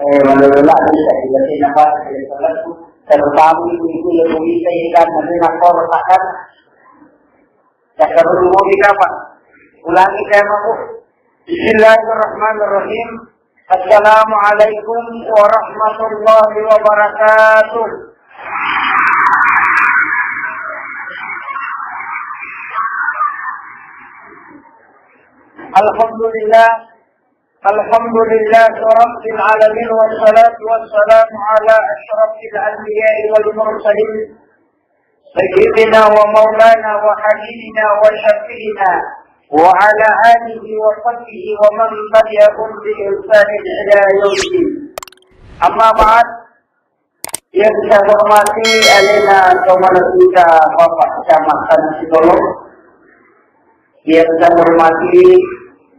Malulala bisa dilatih nafas dari salat terutama ibu-ibu yang bisa ikan nanti nakor takat cakarul mau dikapan ulangi saya mampu. Bismillahirrahmanirrahim. Assalamualaikum warahmatullahi wabarakatuh. Alhamdulillah rabbil alamin wassalatu wassalamu ala asyrafil anbiya'i wal mursalin sayyidina wa maulana wa habibina wa syafi'ina wa ala alihi wa sahbihi wa man tabi'ahum bi ihsanin ila yaumil. Amma ba'd. Yang saya hormati alina saudara kita Bapak Kecamatan Sidolong, yang saya hormati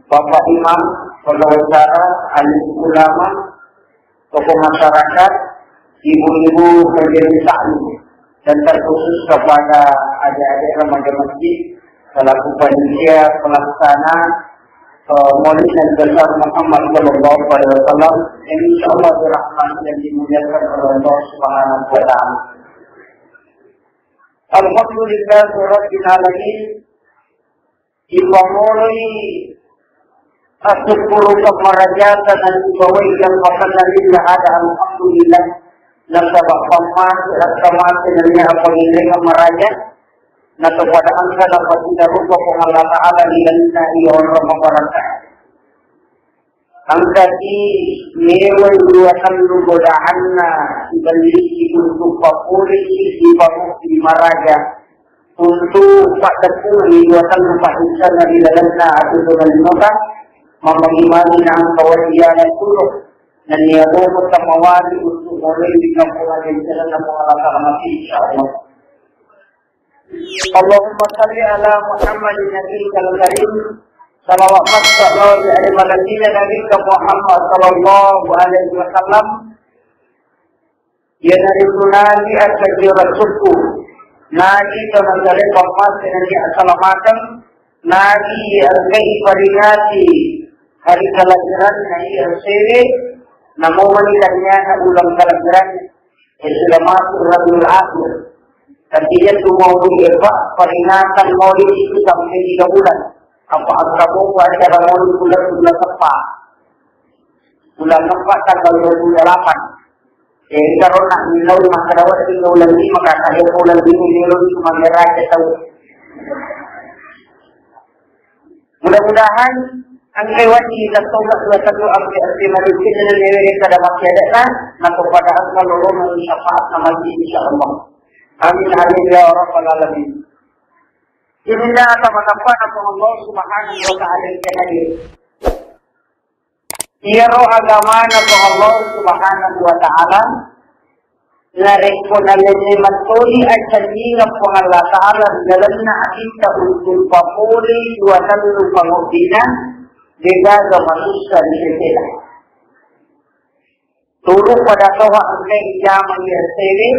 Bapak Imam, saudara-saudara, alim ulama, tokoh masyarakat, ibu-ibu majelis taklim, dan terkhusus kepada adik-adik remaja masjid selaku panitia pelaksana Maulid Nabi besar Muhammad sallallahu alaihi wasallam yang insyaallah dirahmati dan dimuliakan oleh Allah Subhanahu wa taala. Alhamdulillah rabbil alamin. Ibamuri asyukuru kemerajatan dan ibawai yang makananillah ada alhamdulillah nasabah paman rasamat dengan apa ini kemerajat nato pada angka dapat kita rupa Allah Ta'ala lillahi wa rahmatullahi angka di mewai duatan lugodahanna ibaliki untuk papuri di pamuk di maraja untuk Pak Teguh duatan lupa insan dari dalamnya atau dengan nota memangimani ang kawajian turut dan niyago tamawali untuk mulai di kampungan yang jalan ng mga lakamati insyaallah. Allahumma salli ala Muhammadin nabiyil karim salawat sallallahu alaihi wa sallam nabiyil Muhammad sallallahu alaihi wasallam ya narinunani at-tajir rasulku nadi teman-teman Muhammad dengan assalamualaikum nadi al-kai peringati hari kelahiran Nabi Al-Siri namo manikannya na ulang kelahiran Islamat Rabiul Akhir. Artinya itu maulid Eva peringatan maulid itu sampai 3 bulan. Apa kamu acara maulid bulan Kepa? Bulan Kepa tanggal 28. Kalau nak minum masyarakat di bulan ini maka saya bulan ini minum cuma merah tahu. Mudah-mudahan angkai wajib dan taubat 21 arti manusia dan nilai pada masyarakat nak kepada asal ulama syafaat nama insyaallah. Amin amin ya rabbal alamin. Inna tamanafana Allah subhanahu wa ta'ala yang iya roh agama na Allah subhanahu wa ta'ala narik po na linimat tuli at saningap po Allah ta'ala dalam na akita untuk papuli duwatan lupangubina degaga manusia di sila. Turuk pada tawa ang kaijaman niya sili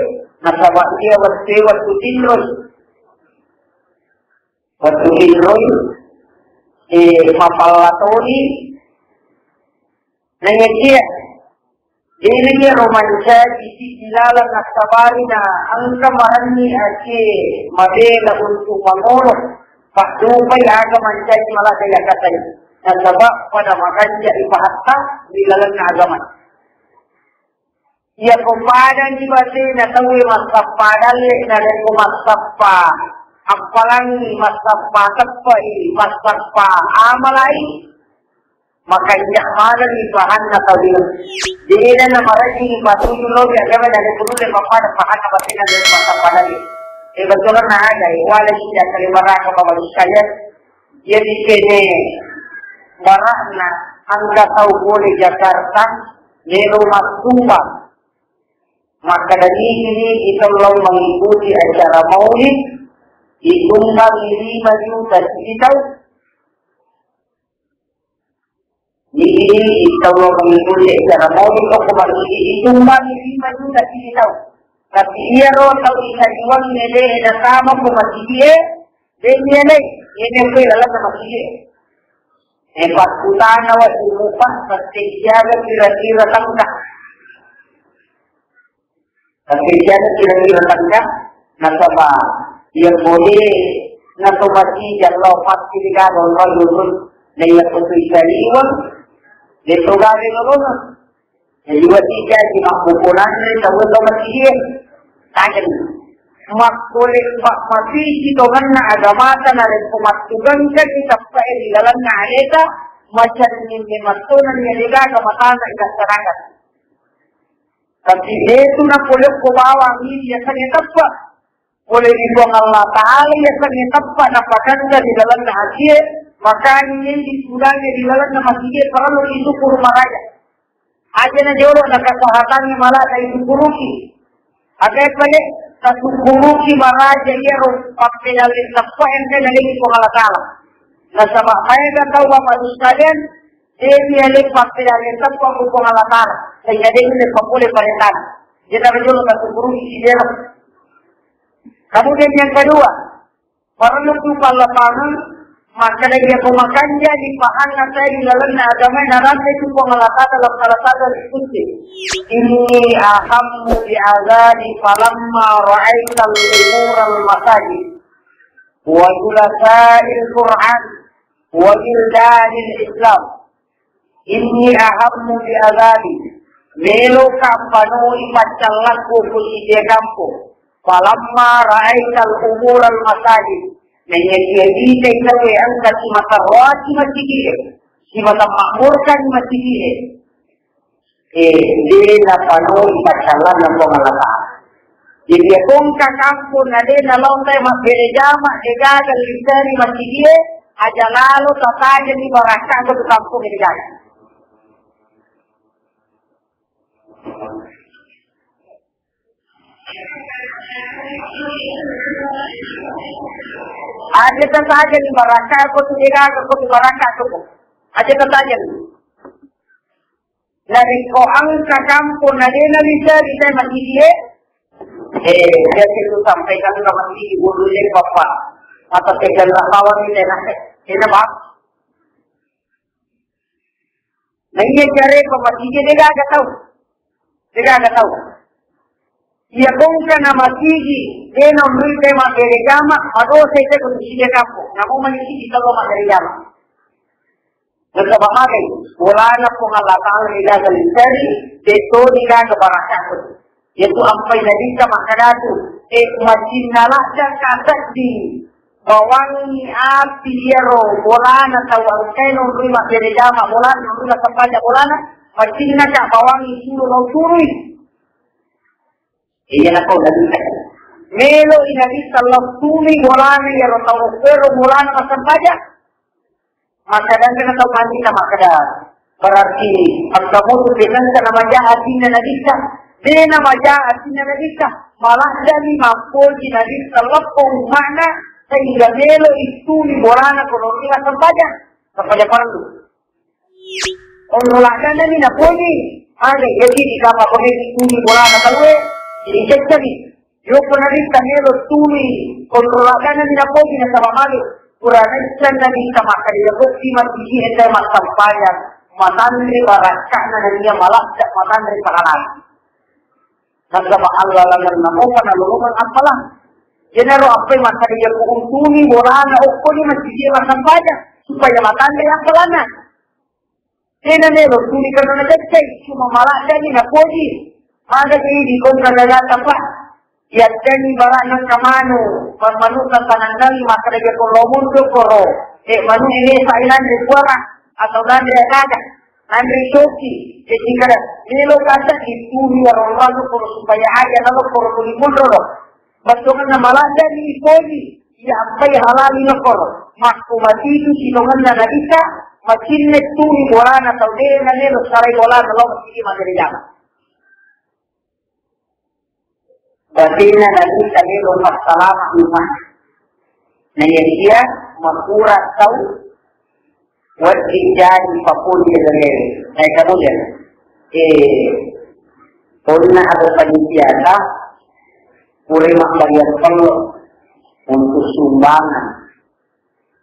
nasawa niya wat tutinroy mapalatoni nangyay ini romansa isi kilala na sabari na ang kamaran ni ake mabela untuk mangolong pakdupay agaman siya malakaya katay nasaba pada makanya ipahatta di dalam agaman. Ia kepada di base na tawi masapadal na rin masapa apalang masapa tapai masapa amalai makanya mana di bahan na tawi dia na marati patulo ya kaya dari puno le mapada bahan na base na rin masapadal betul na ada wala siya kalimara ka babalusayan jadi kene barahna angka tahu boleh Jakarta nero masumba maka dari ini kita belum mengikuti acara maulid ditumbang 5 juta kita ini kita belum mengikuti acara maulid kok kemarin ditumbang 5 juta kita tapi ia roh tahu isa juang nede na sama ko masjid dia ini pun dalam masjid Empat utana wa umupa pasti jaga kira-kira tangkah Tapi jangan kira-kira tangkap nasaba yang boleh nasabati jallo pasti digadon rayun na iya puto isaliwan dito galing ron iwati ka di mapupunan rin sa ulo masihin tagan makulit mapisi dogan na agamata na rin pumatugan ka di kapsa iligalan na aleta macam ini matunan niya liga kamatan na ikasarangan. Tapi itu na kulit kubawang ini ya sanitapa oleh dibuang Allah Ta'ala ya sanitapa na paganda di dalam hati makanya disulangnya di dalam hati perlu itu kurmaraya aja na jolo na kesehatannya malah itu kuruki agak balik satu kuruki malah jadi harus pakai dalil tapa ente dalil itu Allah Ta'ala na sama saya kan tahu Bapak sekalian dia lagi pakai dalil tapa hukum Allah Ta'ala sehingga dia ini boleh perintah kita jolo satu kuruki dia. Kemudian yang kedua, perlu Allah Ta'ala maka dia pemakannya di pahangan saya di dalam agama narasi itu pengalatan dalam salah satu diskusi. Ini ahammu bi azani falamma ra'aital umural masajid wa julasail Qur'an wa bildanil Islam. Ini ahammu bi azani melo kampanoi pacallaku kuside kampo falamma ra'aital umural masajid menjadi kita yang kasih mata roh si masjid si mata makmurkan masjid dia pano ibacalan ng pangalata jadi kung kakampo na din na lontai magbirejama degagal literi masjid aja lalo tataja ni baraka ko kampo ni degagal aja tataja ni baraka ko degagal ko baraka ko aja tataja dari ko ang kakampo na din na literi masjid jadi itu sampai kan masjid boleh papa atau tegal kawan ni na ba नहीं करे तो masjid degagal tahu ya kung na masigi deno mrite magerejama adose ite kushije kapo na kung manisigi talo magerejama nagkabamagay wala na kung alatang nila sa linteri deto nila kabarakato ito ang painalita makadatu masjid nalaksa kasat di bawangi api yero wala na tawang kainong rima gerejama wala na rima sampanya wala na masjid na ka bawangi suro law suroy iyan ako nalita melo inabi salam tumi mulana yaro tawo pero mulana masampaja makadang na taw mandi na makada berarti ang kamuto bilang sa namaja atin na nalita di namaja atin na nalita malah dali mapol inabi salam kung mana sehingga melo itumi mulana konomi masampaja sampaja parang onolaka na ni napoli aga jadi di kama ko itumi mulana tawe ini jadi, yo penarik kanelo tuli kontrolakan na nila po ginasabamali kuranan siya na nita makalilagot si matisi ito masampayan matandri barakat na niya malaksak matandri pakalan nagkabaalala lang na mo panalulungan ang pala jenero apay makalilagot kung tuli wala na o ni matisi masampayan supaya matandri ang palanan jenero tuli ka na nagkay sumamalaksan ni na po ada di kontra negara pak ya teni barang kamano permanukan tanandali maka dia kolomun to koro manu ini sailan di kuara atau dan dia kada andri soki jika nilo kata itu orang lalu koro supaya aja lalu koro kulimun ro batukan na malanda ni poli ya apa halal ni koro makku mati itu sinongan na nabisa makinne tu ni borana taude na nilo sarai bola lalu mesti magari jama Batina nabi tadi rumah salam rumah. Nah dia makura tahu wajib papun dia lagi. Nah kemudian pernah ada panitia boleh membayar perlu untuk sumbangan.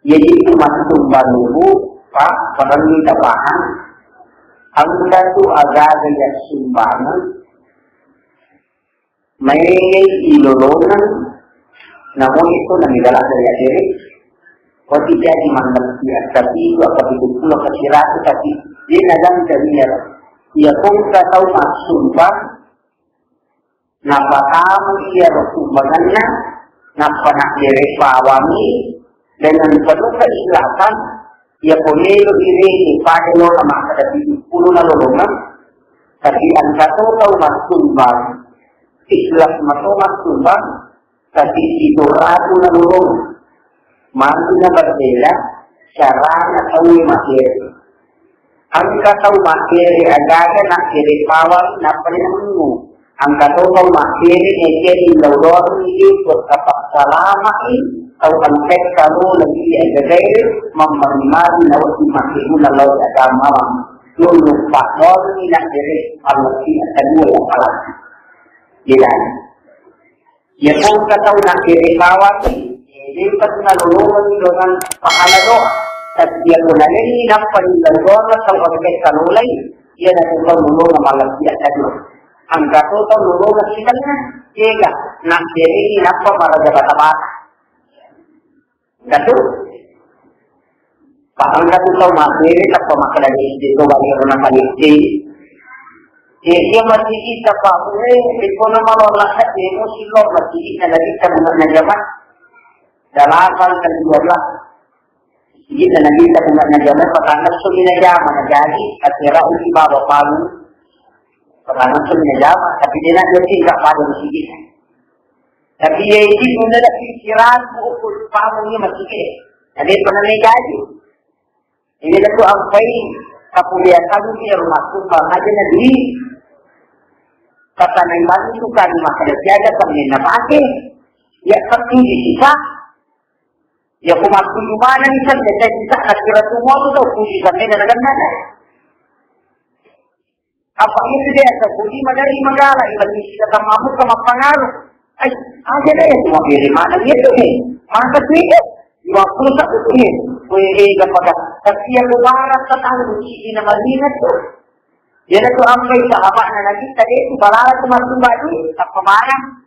Jadi itu masih sumbang dulu pak pada minta bahan. Anda tu agak ada sumbangan. may ilolongan, namun itu nanggala dari akhirnya, kau tidak dimandang dia, tapi itu apa itu pulau kesiratu, tapi dia nadang jadinya, ia pun tak tahu sumpah, napakamu ia sumbangannya, napanak diri pawami, dengan penuh keikhlasan, ia pemilu diri pada orang maka dari puluh nolongan, tapi anda tahu sumpah, ikhlas mas sumpah, tapi itu ratu nolongan. Mantunya berbeda, caranya tahu materi. Angka tahu materi agaknya nak kiri pawal, nak penemu. Angka tahu materi nekeri laudor ini berkapak selama ini. Tahu angkat kamu lagi agak mempermari laut materi laut agama. Dulu faktor ini nak kiri Allah kedua yang salah. Jelas. Ya pun tahu nak kiri pawal ini. Lipat na lulungan dengan pahala doa. At dia ko na nalinap pa rin ng doa sa orkes kanulay. Ia na itong lulungan malagyan na doon. Ang katutong lulungan kita na. Kaya nakirinap pa para sa bata-bata. Gato. Parang katutong makirin at pamakalagis dito. Bagay na kaligsi. Ia masih isa pa. Ito na malalahat. Ito sila masih isa na lagi sa mga nagyaman. Dalapan ke-12 kita Nabi kita dengarnya jalan pertanyaan sumina jama jadi akhirnya uji bawa palu pertanyaan sumina jama tapi dia nak jadi tak pada musik tapi dia ini sudah ada pikiran ukur palu ni masih jadi pernah jadi ini tu ampai kemudian kamu dia rumah tumpah aja Nabi kata memang itu kan masalah jaga pernah pakai ya seperti disisa ya kumaku mana ni kan kita bisa kira semua tu tu puji sampai dengan mana apa itu dia sebudi madari magala ibang kita tamamu sama pengaruh aja deh semua diri mana gitu nih maka sedikit 50 satu ini boleh kepada tapi yang barat tentang di Madinah tu dia tu ambil sahabat lagi tadi itu barat masuk baju tak pemarah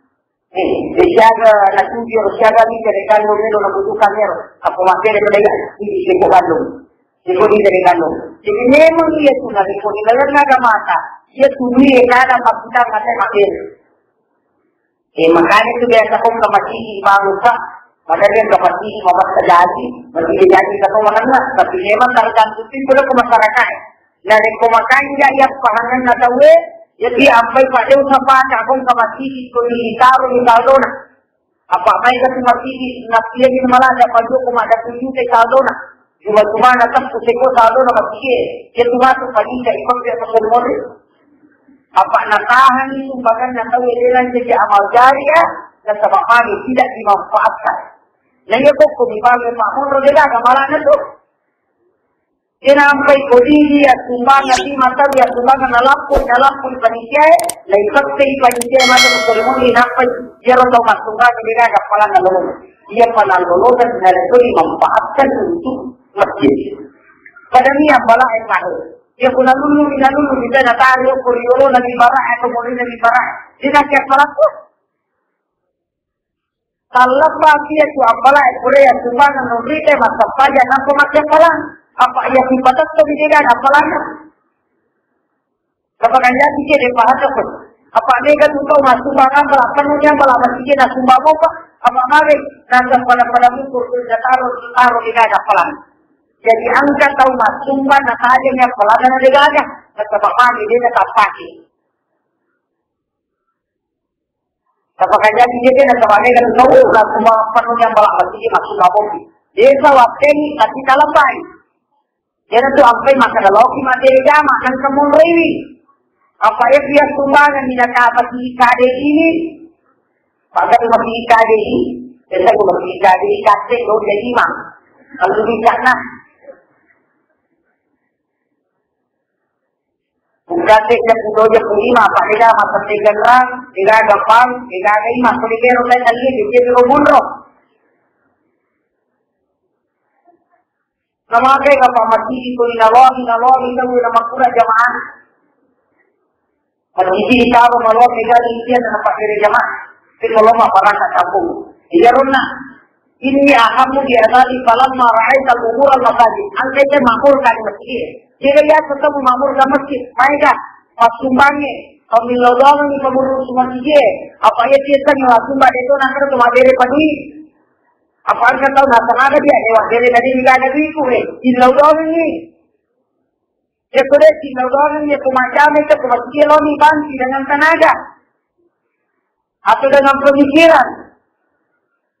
siaga natuju siaga ni dari kandung ni nak butuhkan ni apa masih ada lagi di sini kandung di dari kandung jadi memang dia tu nak ikut dalam agama dia tu ni ada maksudnya kata makin makanya tu biasa kau kemati bangsa pada dia kemati mabat terjadi masih jadi kata orang lah tapi memang kalau kantutin pula ke masyarakat dari kemakan dia pahangan nak tahu jadi apa yang pada usaha cakap sama sisi taruh di kaldona. Apa mereka cuma sisi nafsi lagi malah ada pada cuma ada tujuh ke kaldona. Cuma datang ke seko kaldona masih dia cuma tu pagi saya ikut dia pasal model. Apa nakahan itu bahkan nak tahu elan jadi amal jariah dan sebab kami tidak dimanfaatkan. Lain aku dibagi makmur rodela kamalan itu. Sampai kodi ya sumbangan di mata dia sumbangan dalam pun panitia lain sekali panitia mana berkelumun sampai dia roda sumbangan dia kepala ngalung dia kepala ngalung dan itu dimanfaatkan untuk masjid pada ni yang bala yang mahu dia pun lalu kita datang kuriolo lagi barang atau boleh lagi barang dia nak kepala tu kalau pagi itu apala Korea sumbangan memberi masa saja nampak macam kepala apa yang dibatas kebijakan apalagi kebagian sikit di pahat tu apa mereka tahu masuk barang penuhnya malah masih nak sumbang apa mari nanti pada mukur taruh di gajah pelan jadi angkat tahu mas sumbang nak aja yang pelan dan di gajah sebab kami dia tetap pakai kebagian sikit dia nak mereka tahu lah sumbang penuhnya malah masih nak sumbang apa dia waktu ini tapi dalam baik jadi tu apa yang makan loki materi jama kan kemunrewi apa ya dia sumbangan tidak apa kade ini pada masih kade ini saya masih kade kate lo jadi mang kalau bisa nak bukan sejak pulau je lima apa dia masa tegang tidak gampang tidak ini masuk di kero lain lagi dia berumur nama ke apa masjid itu inallah itu nama kurang jamaah Masjid itawa malo mega isian na pakire jamaah. Kalau masyarakat kampung, iya rona. Ini ahamu di asali falam mara'i al-umur al-masajid. Angkanya makmur kan masjid. Jika ya tetap makmur kan masjid, mereka pasumbangi, pemilodong ni pengurus masjid. Apa ya kita ngelasumbang itu nak cuma dari padui. Apa angkat tahu nak sengaja dia lewat dari tadi tidak ada duit kue. Ilodong ni. Ya sudah ilodong ni kumacam itu masjid lo ni banti dengan tenaga. Atau dengan pemikiran.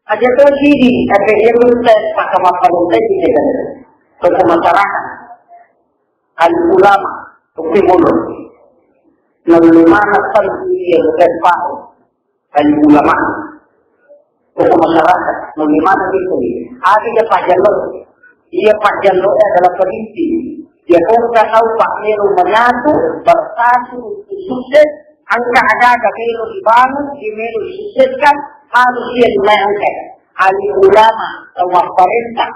Aja tu sini, ada yang bertes pada masyarakat ini kan, pada masyarakat, al-ulama, ukti mulut, nalumana santi yang bertes al-ulama, pada masyarakat, nalumana itu, ada yang pajalo, ia pajalo adalah perinti, dia pun tak tahu pak melu menyatu, bersatu, sukses, angka ada melu dibangun, di melu disukseskan. Harus dia dilayangkan ahli ulama atau pemerintah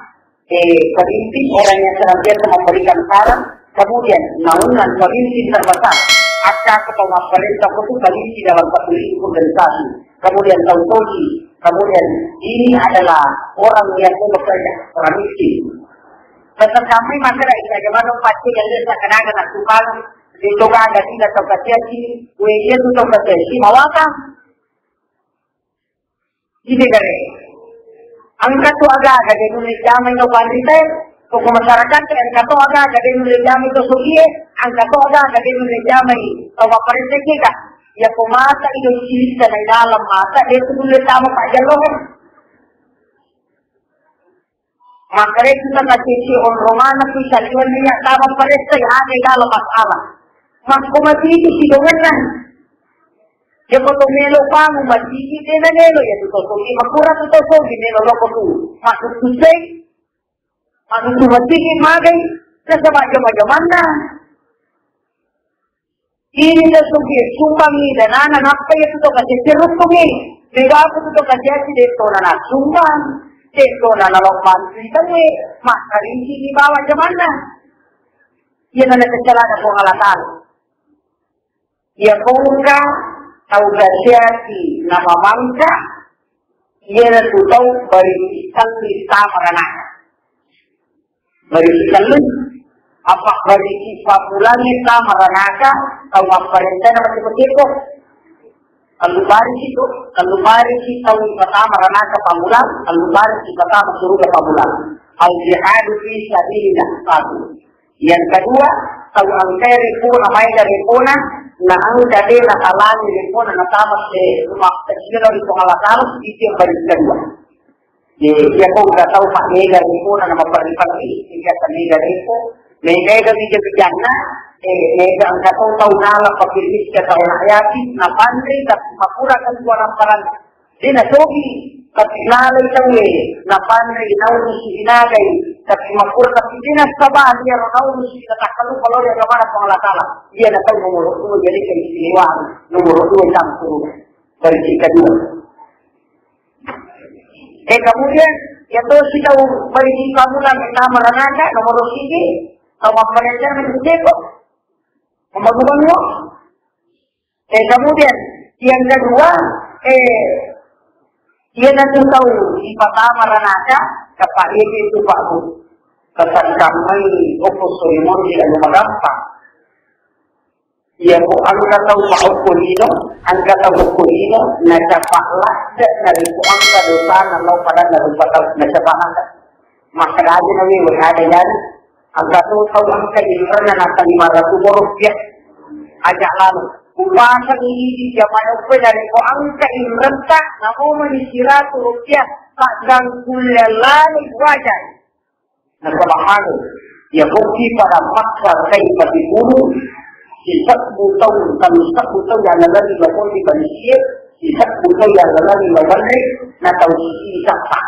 pemimpin orang yang senantiasa memberikan saran, kemudian naungan pemimpin terbesar akak atau pemerintah itu pemimpin dalam satu organisasi, kemudian tauhid, kemudian ini adalah orang yang bekerja orang miskin. Tetap kami masyarakat bagaimana pasti yang dia seakan-akan nak tukang ditukar ada tidak terkasih kue itu terkasih mawakah. Ini dari angkat tu agak dari Indonesia itu pandai, kok masyarakat angkat tu agak dari Indonesia itu suki, angkat tu agak dari Indonesia itu apa perintah kita? Ya pemasa itu cilik dan dalam masa dia tu boleh tahu pak jalur. Maka kita kasih si orang Romana bisa jual minyak tahu perintah yang ada dalam masalah. Mas komisi itu si dominan. Ya kalau melo kamu masih kita melo ya tu kalau kita kurang tu tahu kita melo tu masuk susah, masuk tu masih magai, sesuatu macam mana? Ini dah sudah sumbang ni dan anak apa ya tu kasih cerut tu ni, mereka tu kasih asyik itu nana sumbang, itu nana lomban cerita ni, mak hari ini bawa macam mana? Ia nana kecelakaan pengalatan, ia buka tahu gasiasi nama bangsa, ia tu tahu berikan lista meranak, berikan apa berikan bulan lista meranaka, tahu apa rencana seperti itu, kalau baris itu tahu pertama meranaka pamulan, kalau baris pertama suruh ke pamulan, al-jihadu fi sabilillah satu, yang kedua tahu angkeri pun namanya dari puna. Na ang dati nakalang din po na natamas rumah kecil dari pengalatan itu yang baru kedua. Dia pun nggak tahu pak mega itu na memperlipat tiga mega itu mega di jana mega nggak tahu nala pakiris ke tahu ayati na pandri tapi makura kan suara paran di na sobi tapi nala itu na pandri naunu sinagai tapi makura tapi di na sabah dia naunu sinagai kalau dia kemana pengalatan dia datang nomor 2 jadi keistimewaan nomor 2 campur dari kedua. Kemudian yang terus kita beri kamu lagi nama ranaka nomor 3 atau manajer menjadi membangun. Kemudian yang kedua dia nanti tahu di pertama ranaka kepada itu Pak Bu kesan kami opusoi mori dan magampang. Ya bu, angka tahu pak kulino, angka tahu kulino, nacapalah dari angka dosa nalau pada nalau pada nacapalah. Maka ada nabi berada dan angka tahu angka ini pernah nata 500 rupiah ajak lalu. Upasa ini di zaman upe dari angka ini rentak, namun di 100 rupiah tak ganggu lelai wajah. Nah kalau malu, ya bukti pada maksa saya pasti bulu. Sifat butau yang ada di bawah di manusia, sifat butau yang ada di bawah na tahu sifat tak.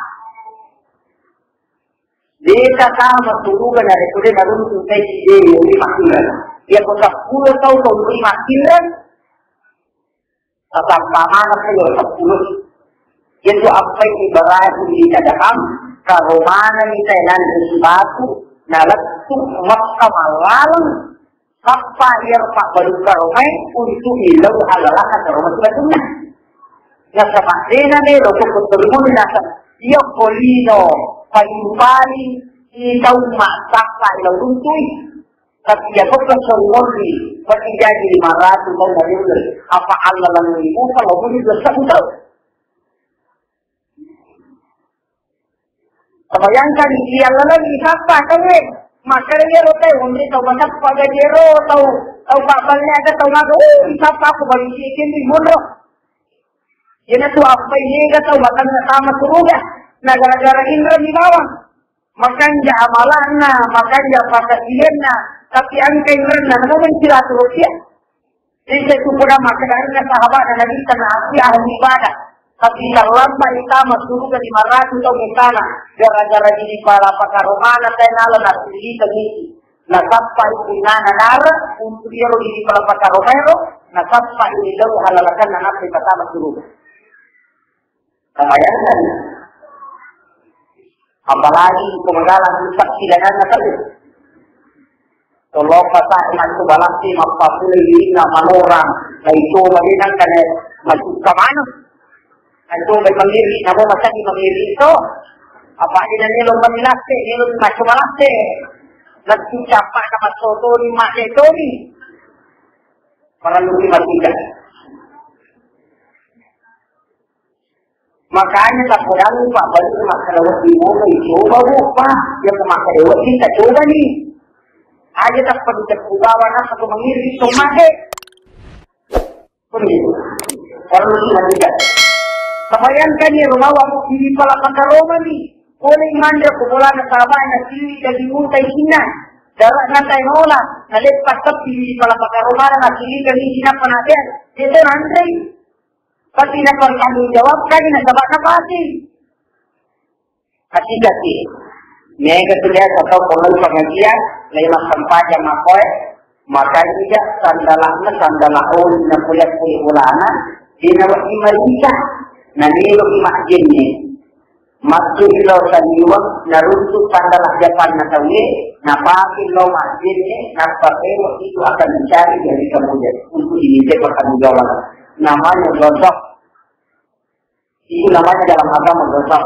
Dia sama turunkan dari kuda baru tuntai dia yang makiran. Dia kota 10 tahun tuntai makiran, tetap mana saya 10. Itu apa yang ibarat di dalam karomana ni Thailand sesuatu, nalat tu makam malam. Kappa yarfa baluka romai untuk ilau halalah kata rumah sebetulnya. Yang semaknanya ni rokok keturunan nasa ia polino payupali itau masak lah ilau runtui. Tapi ya kok kesormoni berjadi 500 tahun dari dulu. Apa Allah lalu kalau boleh dosa tahu. Bayangkan dia lagi siapa kawe makanya lo tahu untuk tahu banyak pada jero tahu kabarnya ada tahu naga siapa aku bagi siapa ni bodoh ini tu apa ini enggak tahu makan sama surga negara-negara Indra di bawah makanya amalannya makanya pasasiennya tapi angka Indra nama mencilatu Rusia jadi saya pernah makanannya sahabat dan Nabi tanah ahli ibadah. Tapi kalau lambat itama surga 500 tahun di sana gara-gara jadi para pakar romana tenala na pilih tengisi nasapa inana nara untuk dia lo jadi para pakar romero nasapa ini jauh halalakan na nabi pertama surga kebayangkan apalagi pemenggalan saksi dan anak saja tolong pasang itu balasi mapapun ini nama orang nah itu bagaimana kan masuk ke mana itu memilih, namun masa di memilih itu apa ini nilo menilase, nilo macam malase, nanti siapa dapat soto di mak itu ni, perlu dimatikan. Makanya tak perlu lupa bagi makan lewat di mana coba lupa yang makan lewat kita coba ni, aja tak perlu terbawa nak satu memilih itu mati, perlu dimatikan. Bayangkan ya rumah waktu di pala Roma ni, boleh manda kumula na sahabat na sili dari muntay Cina, darat na tayo nola, nalipat tepi di pala Roma na sili dari Cina penatian, itu nanti, pati na tanggung jawab kali na sahabat na pasti. Hati-hati, mereka sudah atau perlu pengajian, lewat tempat yang makoy, maka tidak sandalah oleh na kuliah ulana, dinawat imalisa. Nanilo imajin ni masuk lo tadiwang naruntuk sandalah Japan natawi napakil lo masjid ni napakai itu akan mencari dari kemudian untuk diminta pertanggungjawaban namanya gosok itu namanya dalam agama gosok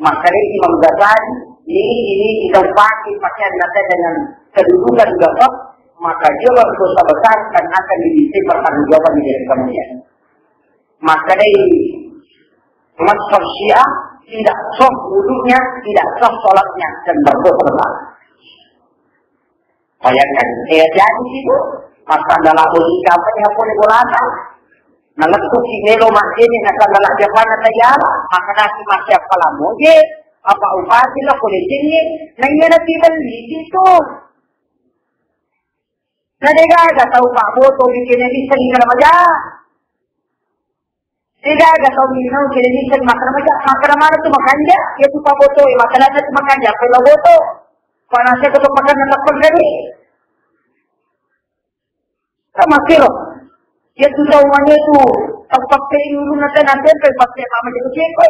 makanya Imam Ghazali ini kita pakai nata dengan kedudukan gosok maka dia dosa besar dan akan diminta pertanggungjawaban dari kemudian makanya Mazhab Syiah tidak sah wudunya, tidak sah sholatnya dan berdosa. Bayangkan, jadi itu masa dalam logika apa yang boleh berada. Naletuk si Nelo masjid ni nak dalam Japan atau Yara, maka nasi masih apa moje, apa upati lah polisi ni, nanya nanti beli itu. Nadega ada tahu Pak Boto bikin ini sering dalam aja. Tidak ada kau minum jenis makan mana tu makan dia, dia tu Pak Boto, makan tu makan dia, kalau Boto, panasnya tu makan nak pergi. Sama kilo, dia tu tahu mana tu, tak pakai dulu nanti pakai apa macam tu siapa?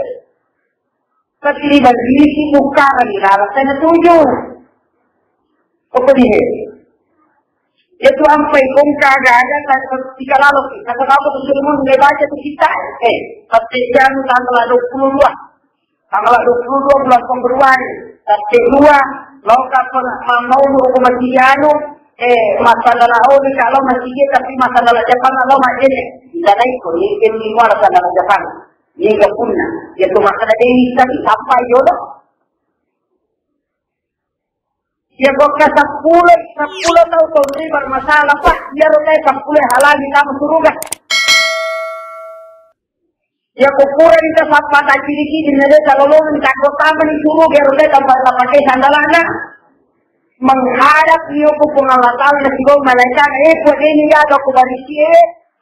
Tapi di bagi si muka lagi, rasanya tujuh. Apa dia? Itu sampai kong kagak tiga lalu kata kamu tuh semua nggak baca tuh kita pasti jangan tanggal 22 bulan Februari pasti 2 lokal mau hukumatiano masalah ini kalau masih tapi masalah Jepang kalau masih tidak itu ini luar sana Jepang ini nggak punya itu masalah ini tadi sampai jodoh. Ya kok ke 10 tahun kau ini bermasalah Pak, dia rupanya 10 halal di kamu surga. Ya kok kurang kita sampai tadi di negara kalau lo minta kota menisuru dia rupanya tempat pakai sandalana menghadap dia ke pengawatan dan juga malaikat buat ini ya ada kubarisi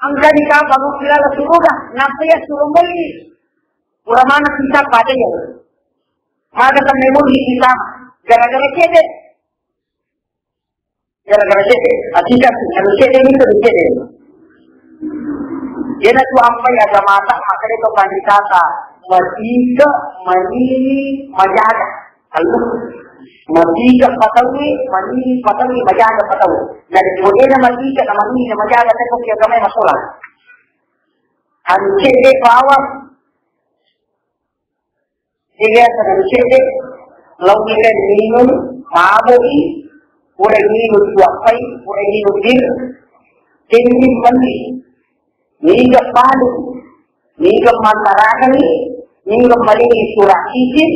angka di kamu kamu kira lah surga, nanti ya suruh beli. Kurang mana kita pada ya? Maka temen di kita gara-gara kede. Gara-gara cete, hakikat manusia ini terjadi. Dia nak tu apa yang ada mata, maka dia tu pandai kata, matiga, manini, majaga. Kalau Matiga patawi, mani patawi, majaga patawi. Dan kemudian matiga na mani na majaga teko kaya kamay masulat. Ang cede pawang. Sige sa ang cede, laugilan minum, maaboy, purang minum suwakay, purang minum dir, tindim mandi, nigap palo, nigap mantarakani, nigap maling surak isin,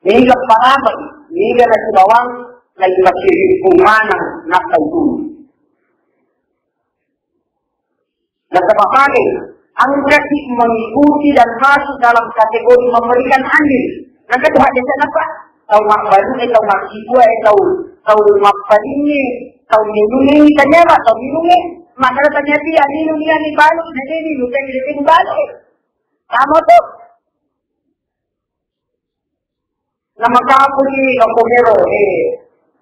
nigap paramay, nigap na sibawang, nagpasiripumanang nakayun. Nagkapakali, ang kasi mengikuti dan masuk dalam kategori memberikan andil. Nagkatuha din sa napa? Tau makbalu, tau maksibua, tau makpalingi, tau minungi, tanya ba? Tau minungi. Maka tanya dia, minungi ni balu, nanti ni lupa ni balu. Tama to. Nama kamu ni kampungero,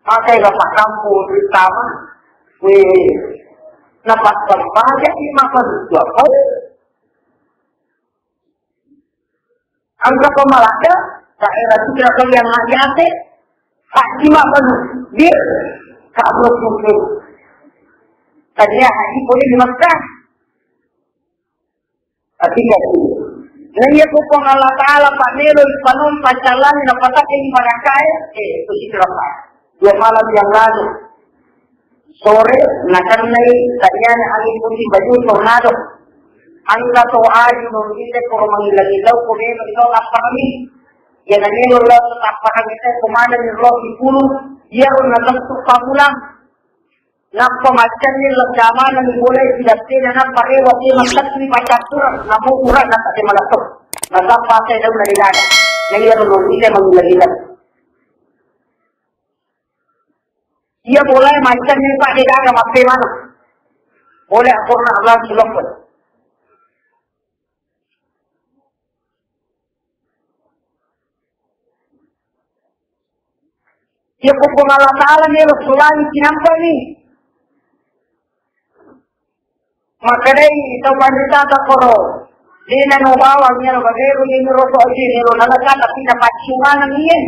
pakai bapak kampung terutama, dapat berbahagia di masa dua tahun. Anggap pemalada, daerah itu yang hati-hati, tak cuma dia kabur mungkin. Tadinya hati boleh dimakan. Artinya itu. Nanya kupong Allah Ta'ala Pak Nero Ispanun Pacalan dapat ini barakai, itu sih berapa? 2 malam yang lalu. Sore, nakarnai, tadinya angin puting baju tornado. Angka to ayu memilih koromang-ilagilaw, kumeno ikaw apakami. Yan ang nilo lang sa apakagita, kumana ni Rocky Pulo, yaron na tasok pamulang. Napamatyan nila gama ng mulay silapti na naparewa si magsaksi pacatura, namuura na sa timalatok. Nasapasay daw na nilada. Ngayon memilih mengilagilaw. Ia boleh macam ni Pak Deda ke makai mana? Boleh aku nak Allah silapkan. Ia kupung Allah Ta'ala ni Rasulullah ni kinampa ni. Maka dari ito pandita tak koro. Di na nubawang niya no bagero ni Rasul ni nalaka tapi dapat syuman ng iyan.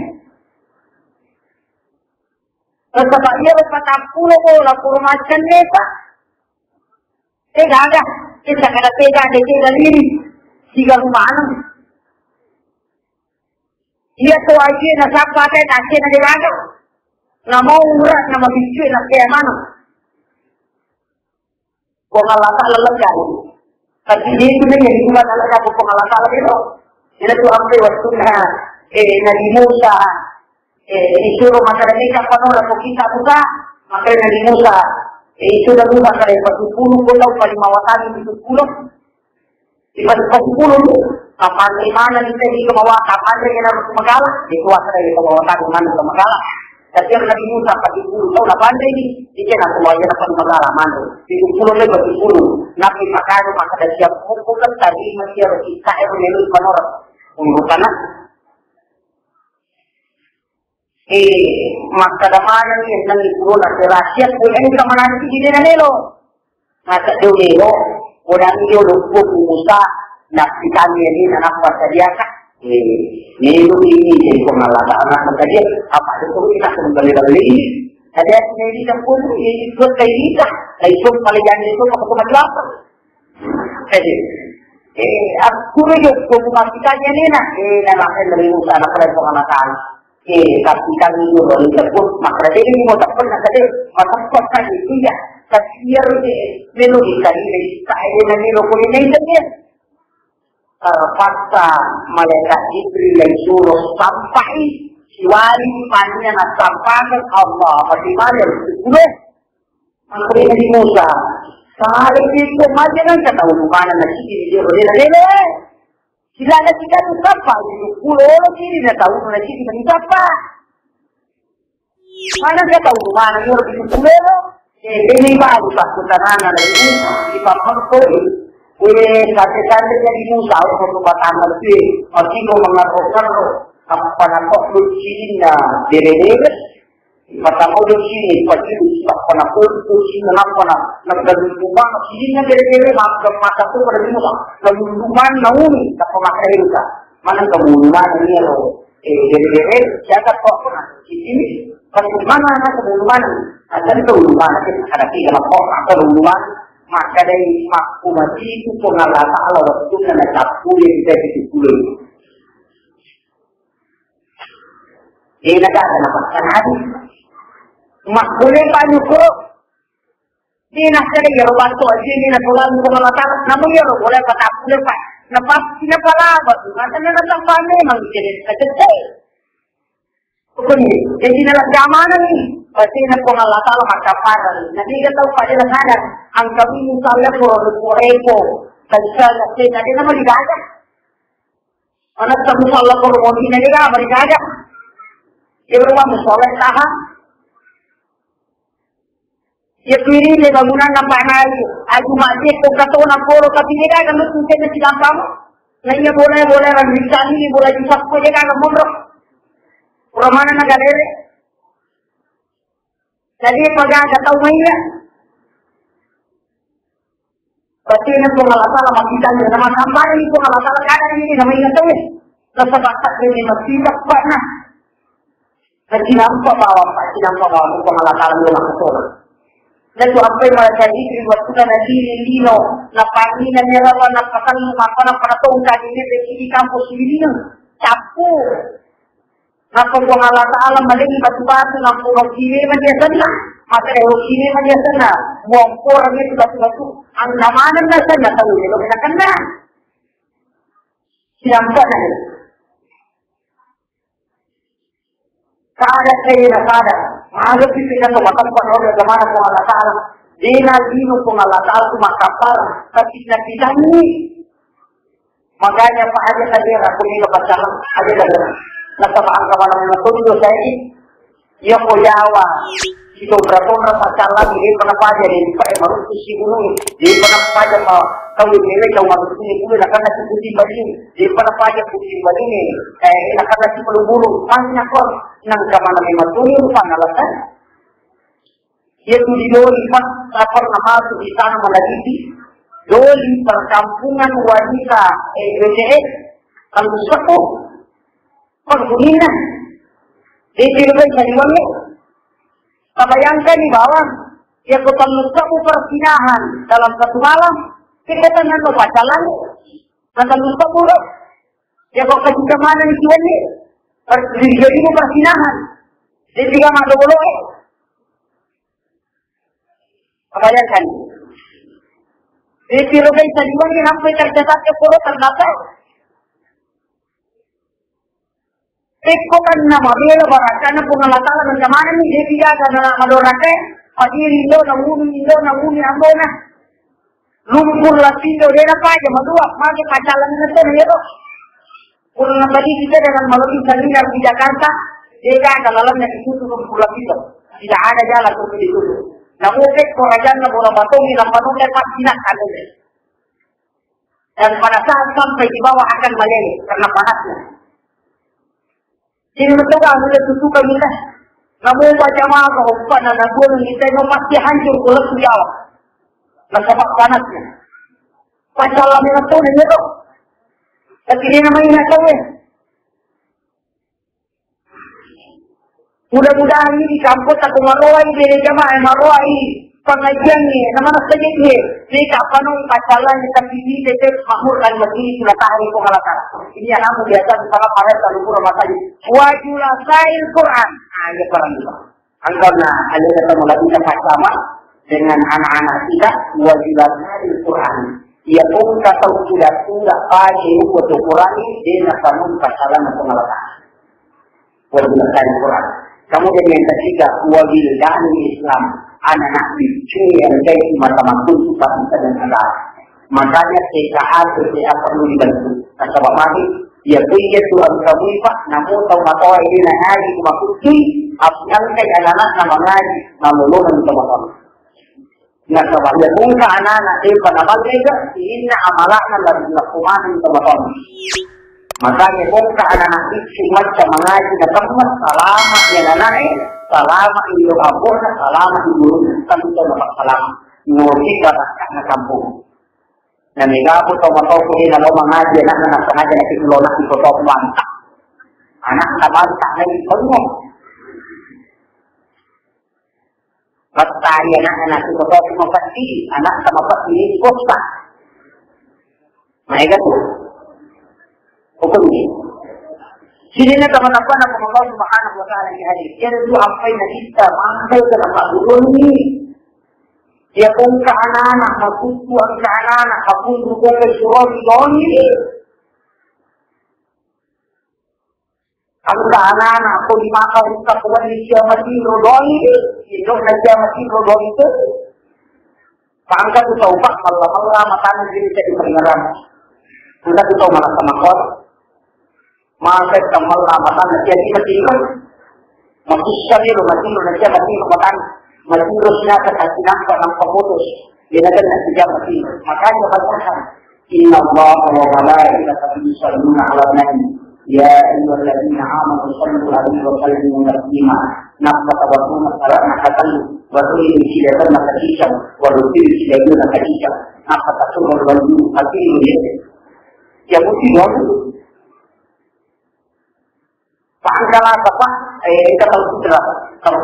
Tetapi ia berpatapulo ko la puro macam neta. Tega, kita kada tega diri. Siga rumahan. Ia tu aja na sapate tache na dilaga. Na mau urat na mabicu na kaya mana. Kung Allah Ta'ala lalagyan. Kasi dito na yan, hindi talaga po kung Allah Ta'ala dito. Sila tu ang waktu na Nabi Musa disuruh masyarakat panola po kita buka. Maka Nabi Musa itu dah buka kali 40 pulau Kalimawatan itu 10. Di 40 tu kapan di mana kita di kemawa kapan dia nak Magala itu asal dari Kalimawatan di mana ke Magala. Tapi Nabi Musa 40 tahun apa ini dia nak kemawa dapat Magala mana. Di 10 le 40 Nabi pakai maka dah siap bukan tadi masih harus kita melu panola. Bukan maka damanan ni nang iguro na rahasia ko ay kamanan si dili na nilo. Maka daw nilo, orang iyo rupo Musa na kitanya ni na napasadiya ka. Nilo ini ay kumalata anak ng kanya. Apa ito kita kembali-bali. Kaya sinili ng puno, ikot kay Lisa. Ay ikot paligan nito kapag Kasi, ako rin kung makitanya nila, nalakin na rin sa anak rin po kamataan. Tapi kami dulu tersebut maka dari ini mau tak pernah tadi masyarakat kan itu ya kasiar melodi tadi saya nanti rokok ini saja fakta malaikat Jibril yang suruh sampai siwari pannya nak sampai Allah bagaimana boleh maka dari Musa saat itu macam kata hubungan nasi dia boleh sila na sila tu siapa? Pulau sini dah tahu mana sini bagi siapa? Mana dia tahu mana dia orang pulau? Ini baru satu tanah lagi di Pampang. Kata-kata jadi Musa untuk batang lagi. Masih kau mengarahkan apa nak kau sini na dere-dere. Batang kau sini pasti apa nak kau sini apa nak berjumpa sini na dere-dere masa tu pada Musa. Kemudian nauni tak pemakai juga. Mana kemudian ini lo dere-dere jaga kau pun. Ini mana kebuluman, ada kebuluman ada tiga lapor atau kebuluman maka dari makumati itu pengalat Allah waktu nak capul yang kita dipulih. Ini negara nampak hadis. Makulih panyukur. Ini nak cari yang waktu ini nak pulang pengalat Allah. Namun yang boleh kata pulih pak. Nampak tidak pala batu. Katanya datang pandai memang jadi kecil. Begini, jadi dalam zaman ini pasti nak pengalat Allah maka parah. Nanti kita tahu pada negara. Angka ini misalnya Korepo, misalnya tadi nama digaga. Anak tamu misalnya Korepo ini juga digaga. Ia berubah misalnya tahan. Ia pilih le bangunan nampak naik. Aku masih kata orang Koro tapi dia kan mesti kita silam kamu. Nanya boleh orang Rizani boleh disap kau dia kan mundur. Permana negara ini. Jadi pegang kata umumnya. Pasti ini pengalat Allah masih tanya nama sampai ini pengalat Allah kadang ini nama ingat tu. Lepas bakat ini masih tak pernah. Jadi nampak bawa pasti nampak bawa pengalat Allah yang masuk. Dan tu apa yang mereka jadi waktu nanti lino, napani na nerawan napakal mapana para tu tadi ini di kampus ini capu. Napa pengalat Allah malagi batu-batu nampu kiri macam sana. Maka kiri macam sana. Wongkor ni batu-batu. Ang namanan na sana tahu dia kena kena. Siapa ni? Kada saya kada. Malu kita tu makan orang zaman pengalat Allah. Dina dino pengalat Allah tu makapar. Tapi kita ni. Makanya Pak Haji tadi aku ni lepas jalan ada dah. Nasabaan kawan yang betul saya ia koyawa itu berapa orang pacaran ini kenapa aja di pakai baru kusi gunung di kenapa aja mau tahu ini kau masuk sini pun nak kena kusi baju di kenapa aja kusi baju ini nak kena si peluburu banyak kok nang kamana memang turun panalasan ia tu di doli pas lapor nama tu di sana malagi doli perkampungan wanita BCS kalau sepuh penghuninya di sini seniornya bayangkan di bawah ya ketemu satu persinahan dalam satu malam kita tanya ke pacaran nanti lupa buruk ya kok ke mana nih tuan ni jadi persinahan di tiga mata boleh bayangkan di sini seniornya sampai tercatat ke pura terbatas. Eko kan nama bela barakana pengalat Allah macam mana ni dia tidak ada madorake hadir indo namuni ambona lumpur latindo dia apa aja madua pakai pacalan itu ni tu kurang tadi kita dengan malam ini di Jakarta dia kan dalam yang itu tu lumpur latindo tidak ada jalan untuk itu namun kerajaan bola batu ni nampak tu lepas tidak ada dan pada saat sampai di bawah akan meleleh karena panasnya. Jadi betul kan boleh tutup kami kan. Namun baca maaf kalau bukan ada guru kita yang pasti hancur kalau sejauh. Nasabak panasnya. Baca lama itu ni tu. Tapi ini namanya nak tahu. Mudah-mudahan ini di kampus aku maruai dari jamaah maruai pengajian ni. Nama nak saja ni. Ni kapanung pacalan kita pilih dekat makmur dan masjid sudah tahu pengalatan. Ini yang namun biasa misalnya pada lalu kurang masjid. Wajulah sail Quran. Ini perang juga. Angkatnya ada ketemu lagi tempat sama dengan anak-anak kita. Wajulah sail Quran. Ia pun kata sudah pagi untuk Quran ini dia namun pacalan pengalatan. Wajulah sail Quran. Kemudian yang ketiga wabil dan Islam. Anak-anak cucu yang baik mata-mata suka kita dan Allah. Makanya TKA perlu dibantu. Sebab mari ia punya tuan kamu pak, namun tahu ini nanti cuma kuci. Apa yang anak-anak nama ngaji, nama lo dan teman-teman. Nah sebab dia muka anak-anak dia pada balik ini amalahnya lagi lakukan teman-teman. Makanya muka anak-anak itu macam mengaji dan teman selamat ya anak-anak. Salamat hidup abur, salamat hidup kami dapat salamat. Ngurus barakah na kampung. Na mega po tahu ko din na mengaji anak sengaja nak kelola di kota bantah. Anak tak bantah lagi semua. Basta anak-anak itu kau cuma pasti anak sama pasti ini kosa. Mereka tu hukum ni. Sini ni teman-teman aku Allah Subhanahu Wa Taala di hadis. Dia tu apa yang kita mampu dalam hukum ni. Dia pun ke anak-anak, aku tuan ke anak-anak, aku dukung ke surau ni. Ang anak-anak ko di makausap ko ni siya matinrodon ito na siya matinrodon ito paangkat ito pa malamang matanan din siya di pangaram angkat ito malasamakot makakit ang malamatan na siya di matinron makusya nilo matinron na siya matinron matinron siya sa kasinampa ng pamutos dinagan na siya matinron makanya pagkahan inna Allah wa malaikatahu yusalluna ala nabi Ya ayyuhalladzina amanu sallu alaihi wa sallimu taslima nafsa wa sunna salama hasan wa kulli shay'in makasisha wa kulli shay'in makasisha nafsa tasawwur wa al-aqilu ya mesti pangkala apa kita tahu sudah kalau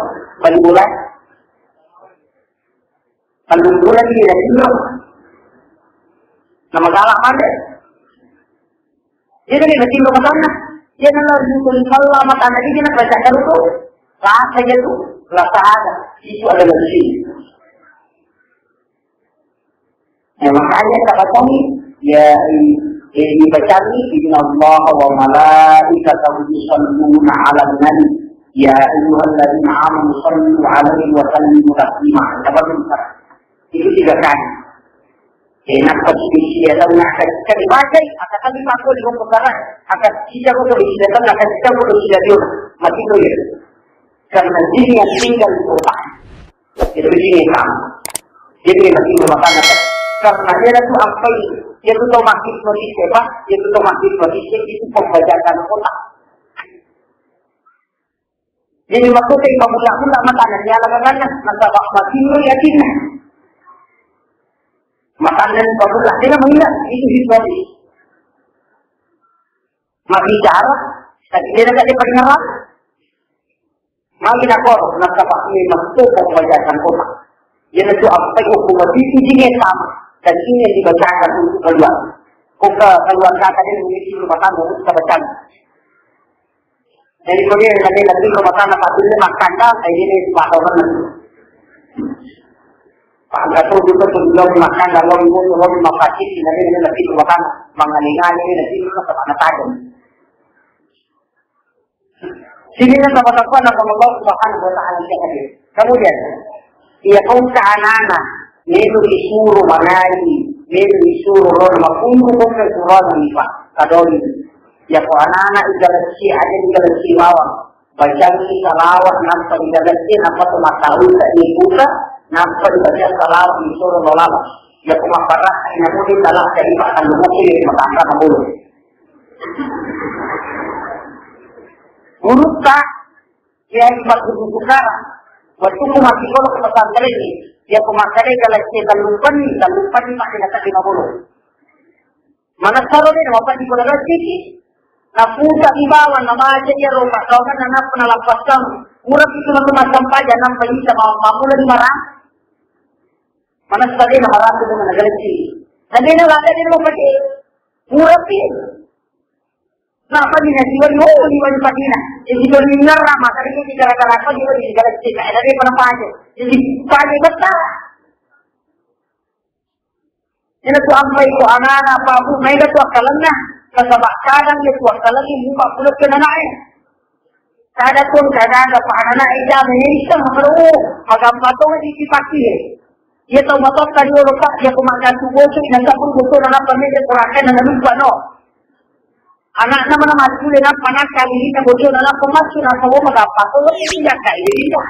bulan dia itu nama salah mana jadi ni mesti rumah sana. Dia nak lalu kalau mata nanti dia nak baca kalau tu, lah saja tu, lah ada. Itu adalah sih. Makanya kata kami, ya ini baca ni, Inna Allah wa malaikatahu yusalluna 'alan nabi. Ya ayyuhalladzina amanu sallu 'alaihi wa sallimu taslima. Apa itu 3 kali. Enak posisi dia tahu nak cari bagai akan lima aku di perkara akan kita ko di datang akan kita ko di dia mati tu ya karena diri yang tinggal di kota itu begini kan jadi mati makan karena dia itu apa dia itu mati mati siapa dia itu mati mati itu pembajakan kota jadi maksudnya mula-mula makanan dia lakukan maka mati yakin makanan bagus dia mengingat itu situasi mak bicara tapi dia tak dipengaruh makin aku nak dapat masuk ke pembacaan kota dia itu apa hukum itu jenis sama dan ini yang dibacakan untuk keluar keluar kata dia memiliki rumah tangga untuk kebacakan jadi kemudian nanti rumah tangga satu dia makan dah ini sepatutnya Pagkat juga sebelum makan dalam mulut mafati sinabi nila nabi makan mangalingan ini nabi nila sa panatagon. Sini na sa patakpan ng Allah Subhanahu wa Ta'ala siya kadir. Kemudian, ia kung kaanana, medo isuro manali, medo isuro ron, mapungo kong nagsuron ng ipa, kadoli. Ia kung anana igalasi, ayan igalasi mawang, bagyang isalawat ng pag-igalasi, na patumatawi sa ibuka, nampak baca salam disuruh nolak ya kumaparah ini mungkin salah dari makan mungkin makan mulu urut tak ya ibarat bukan waktu mati kalau ke pesantren ini ya kumakare kalau kita lupa pakai kata 50 mana kalau dia mau pergi ke sini na puta ibawan na maja dia rumah kau kan anak penalapasan urap itu macam saja nampak bisa mamula di marah mana sekali nak marah tu dengan negara ini. Jadi nak ada di rumah pakai urap ini. Nah apa ni nasi wali ni wali pagi na. Jadi kalau ni nara maka dia cara-cara apa dia wali negara ini. Ada mana pakai. Jadi pakai betul. Ini tu apa itu anak-anak apa pun mereka tu akalannya. Kasabak kadang dia tu akalannya 40 kena naik. Kada pun kada ada anak ejam ini sama perlu agam patong di pagi. Dia tahu matok tadi orang tak dia kumakan tu bocor nanti pun bocor anak pernah dia kurakan dan lupa no. Anak nama masuk dengan panas kali ini bocor anak pemasuk nak tahu mengapa tu lebih tidak kaya dia.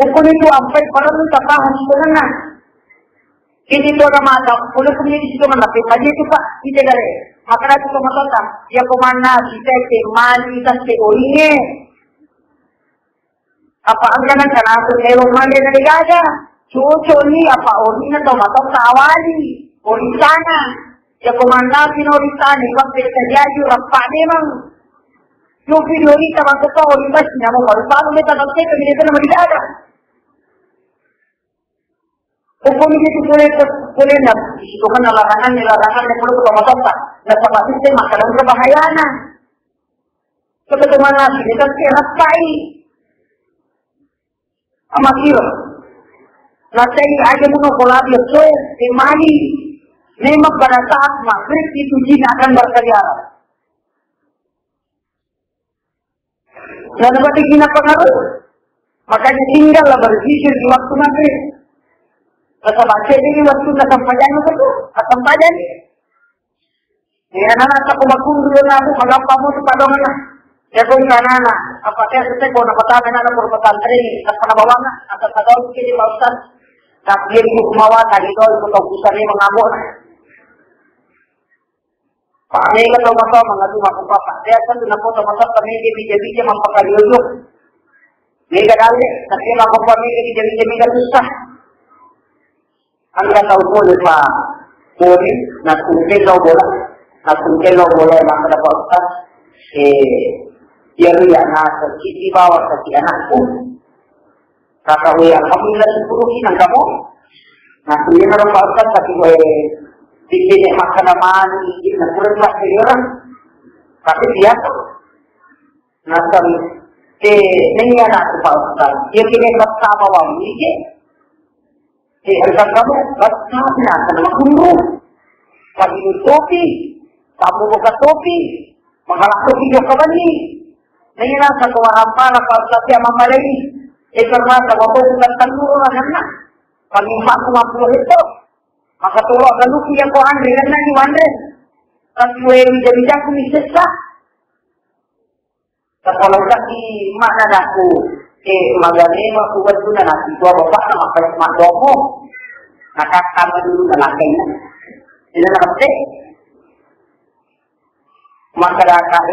Ukun itu sampai perlu tak tahan sebenarnya. Ini tu orang mata, boleh kemudian di situ mana? Tadi itu pak, kita gare. Maka itu kematatan. Dia kemana? Kita kemana? Kita seorangnya. Apa anggaran karena aku lewat mana dari gaya? Cucu ni apa orang itu mata tawali, orang sana. Dia kemana? Pinorisani, waktu terjadi apa memang? Yung video ni tamang ko o yung bas niya mo, paano may tanong kayo, kami nito na magdada. Kung pumigit kulit na, ito ka nilarangan na pulo ko tumasok ka, nasa basiste, makalang kabahayana. So, ketemuan nabi, kita sehat baik. Amakir. Nasai aja muna kolab yaitu imani. Memang pada saat maghrib itu jin akan berkeliaran. Dan dapat jin pengaruh. Makanya tinggallah berzikir di waktu maghrib. Kata baca ini waktu nak sampaian itu, sampaian. Ya anak aku makun dulu aku kalau kamu kepada mana? Ya kung kanana, apakah kita kau nak katakan anak berpetan training, apa bawa na, atau tahu kita di pausan, tak dia di kumawa tadi tu untuk pusat ni mengamuk. Pak ni kalau masa mengadu maku papa, dia kan tu nak foto masa kami di bija mampakali ujuk. Ni kadang ni, tapi maku papa ni di bija susah. Anda tahu boleh pak, boleh nak tungkel boleh maka dapat ustaz. Dia lihat nak kiki bawa kaki anakku. Kata we alhamdulillah 10 kinang kamu. Nah, kemudian orang Ustaz tapi we bikin makanan ini nak kurang lah orang. Tapi dia tu. Nah, kami ini anak Pak Ustaz. Dia kini kata bawa ini. Harga kamu kata nak kena guru. Kami topi, kamu buka topi. Menghalang topi juga bani. Nila sa kawarampa na pagkati ang mamalay. Karena sa wapo ng tanuro na na. Pag-impa ko mapulo ito. Makaturo ka luki ang ko andre. Yan na ni Wandre. Kasi wala kumisisa. Sa palawag di mana na ko. Maganema kuwad ko na natin. Ito ang baba na makalasmado mo. Nakakama dulu na lakay na. Sila nakapte. Masyarakat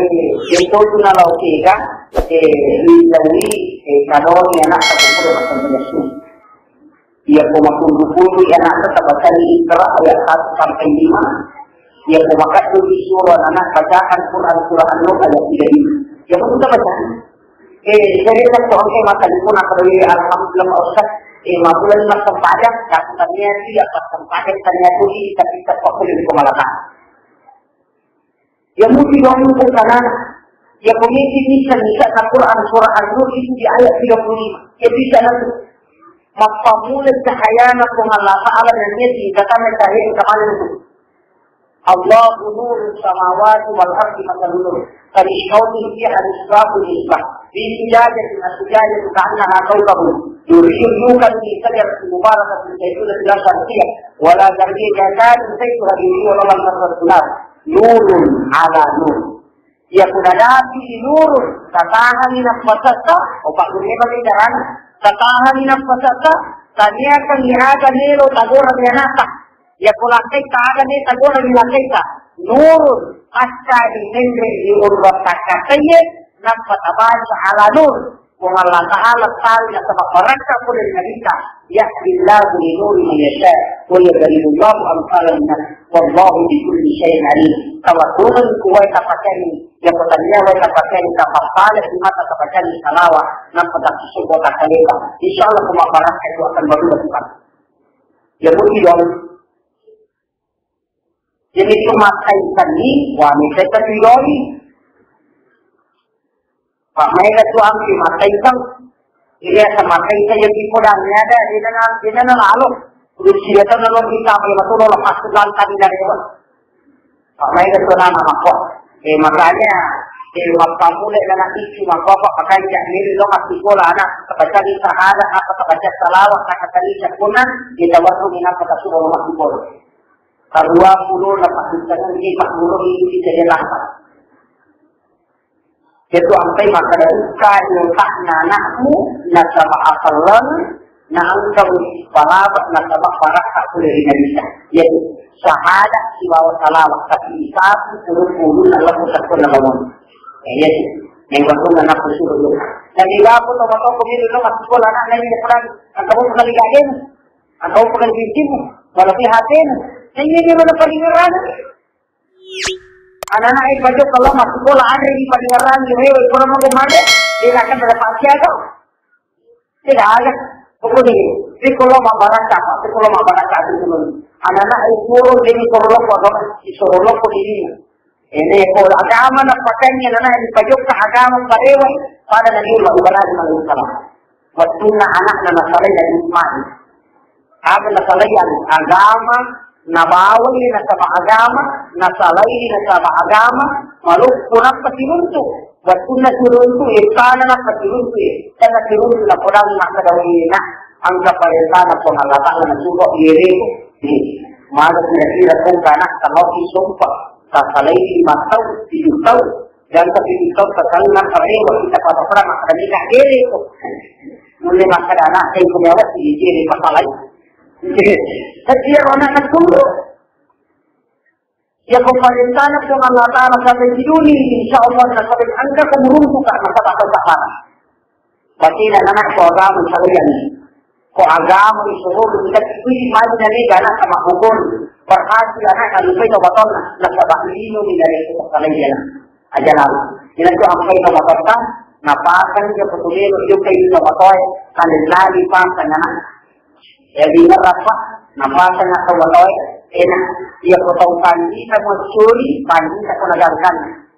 itu tu nak lakukan, lindungi kalau ni anak terpukul macam biasa. Ia pemakan buku anak terbaca di Iqra ayat 1 sampai 5. Ia pemakan di surah anak bacaan Quran surah An-Nur ayat 3. Ia pun kita baca. Jadi tak tahu ke mata di pun akan dari alhamdulillah Ustaz. Mabulan nak sempadan, katanya tidak pas sempadan tanya tuli tapi tak boleh dikemalakan. Yang mesti bangun ke kanan, yang pemimpin bisa Al-Quran surah An-Nur itu di ayat 35. Yang bisa nanti mafamul cahayana kung Allah Ta'ala dan niya katanya cahaya kamalan itu. Allahu nuru samawati wal ardi masalunur. Karishkauti fiha al-israfu al-isbah. Bihijajatin as-sujajatin ka'annaha kawkabu. Yurshiyukan di sajar mubarakatin saytulah silasan siya. Wala dargi jajan saytulah diri walaman nasratunar. Nurun ala nur. Ya kunadapi nurun. Tatahan inapasata. O pakunin ba kindaran? Tatahan inapasata. Tanya kang ihaga nilo tagoran yanata. Ya kulakay kaaga ni tagoran nilakay ka. Nurun. Asya inengre iurbata kataye. Napatabay sa ala nur. Kung Allah Ta'ala tayo na sa maparaka po rin nalita. Yahillahu li nuri man yasha. Wayadalilullahu amsalan na. Wallahu bi kulli shay'in alim. Tawatungan kuway kapatyan yang bertanya way kapatyan kapapala di mata kapatyan salawa ng pagkakasubo at kalita. Insyaallah kumaparaka itu akan berubah. Ya betul. Jadi tumatay kami wanita terpilih. Pak mereka tu ambil makai sang, ia sama makai saja di podang ni ada di dalam lalu, usia tu lalu kita boleh betul lepas tulang tadi dari itu. Pak mereka tu nama makok, makanya waktu mulai dengan isi makok pakai jadi lo masih sekolah anak kebaca di sahada apa kebaca salawat kata tadi sekunan kita waktu minat kata sudah masih sekolah. Kedua puluh lepas itu lagi 40 itu jadi langkah. Itu sampai maka duka tak anakmu nasabah akalan na angkau palawat nasabah parak boleh dinamisa yaitu syahadat si bawa salawat tapi satu puluh Allah musakun namun yaitu yang waktu anak suruh dan bila pun waktu pemilu lo masuk sekolah anak lain dia pernah atau pernah ligagen atau pernah bikin walau hatimu ini mana paling Anak-anak yang baju kalau masuk sekolah ada di Padiwaran, di Hewe, kurang mau kemana? Dia akan berpakaian atau? Tidak ada. Pokoknya, di kalau mau barang cakap, di kalau mau barang cakap itu. Anak-anak yang suruh jadi sorolok, agama, di sorolok pun ini. Ini kalau agama nak pakainya, anak-anak yang baju ke agama parewa, pada Nabi Allah Ibrahim alaihissalam. Waktu anak nasalay dan Ismail. Apa nasalay yang agama, nabawi na sa agama, nasalay na sa agama, malu punang patinunto. Waktu na tinunto, ikana na patinunto Kaya tinunto na punang makadawin na ang kapalitan na pangalatan na nasuko iri. Malas na kung kanak sa loki sumpa, sasalay di mataw, tinutaw, dan sa tinutaw sa kalinang parewa, kita patapra makadamika iri ko. Muli makadana, kayo kumawat, iri pasalay. Setiap orang nak tunggu. Ya pemerintah nak Allah Taala sampai di dunia, insya Allah nak sampai anda kemuruntukan masalah kesalahan. Bagi anak agama sekalian, kau agama disuruh kita ikuti maju dari gana sama hukum. Berhasil anak kalau kita baton nak sabah lino dari kesalahan ajaran. Jadi tu apa yang kita baton, napakan dia petulin hidup kita baton, kalau lagi paham anak. Jadi rasa nafas na kawaloy ena ia kotaukan kita mencuri bagi kita penegakan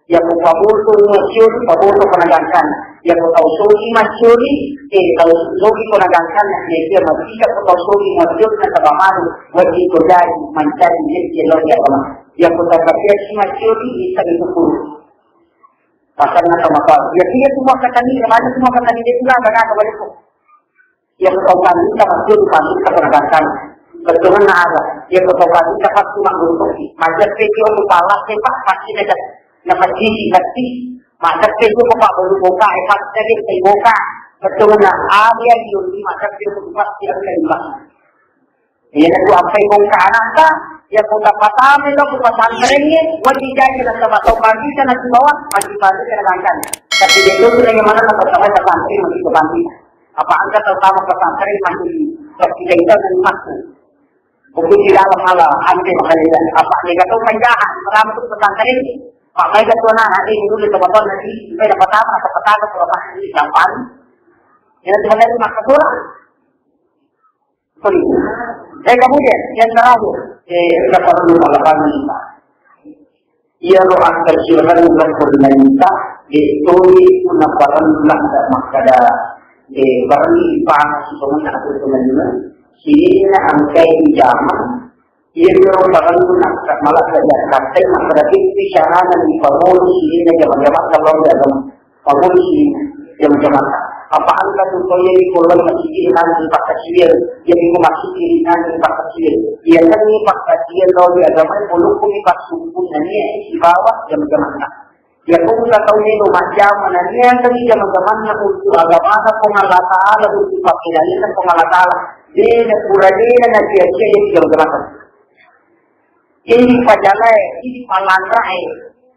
ia pabuto mencuri pabuto penegakan ia kotau suri mencuri tahu suri penegakan dia masih kotau suri mencuri na sabamaru wajib kodai mencari jadi lagi apa ia kotau pakai mencuri bisa dipukul pasarnya sama kau ya dia semua kata ni mana semua kata ni dia pulang bagaimana kembali yang ketokan kita masih dipasuk ke penegakan betul ada yang ketokan kita pasti menggunung macam video kepala sepak pasti ada dapat gigi hati macam video kepala baru buka efek jadi buka betul ada yang diundi macam video pasti ada lembah ini itu apa yang buka anak yang buka patah melo buka santernya wajib jadi dan sama tokan kita nanti bawa masih pasti penegakan tapi dia itu bagaimana dapat sampai ke santri masih ke santri apa anda terutama pesantren masih ketika itu dan masuk bukan di dalam hal anda mengalihkan apa mereka itu penjahat selama itu pesantren pak mereka itu nanti dulu di tempat nanti saya dapat apa atau petaka kalau masih gampang yang sebenarnya itu maka surah sorry dan kemudian yang terakhir kita perlu melakukan kita ia lo akan silakan melakukan kita itu menapakan belanda makada barang ipang semuanya aku teman-teman sini angkai zaman ia orang barang pun nak malah saja kata berarti bicara dan pamul sini zaman-zaman kalau dalam pamul sini zaman-zaman apa anda tu kaya di kolom masjid nanti pak kecil yang itu masjid nanti pak kecil ia kan ni pak kecil kalau di agama puluh kumi pak suku nanya di bawah zaman-zaman ya kung tahu ni macam mana ni yang tadi zaman-zaman yang untuk agama ada pengalatan ada untuk pakaian dan pengalatan dia purani dan nanti di zaman-zaman ini pajalai ini malandrai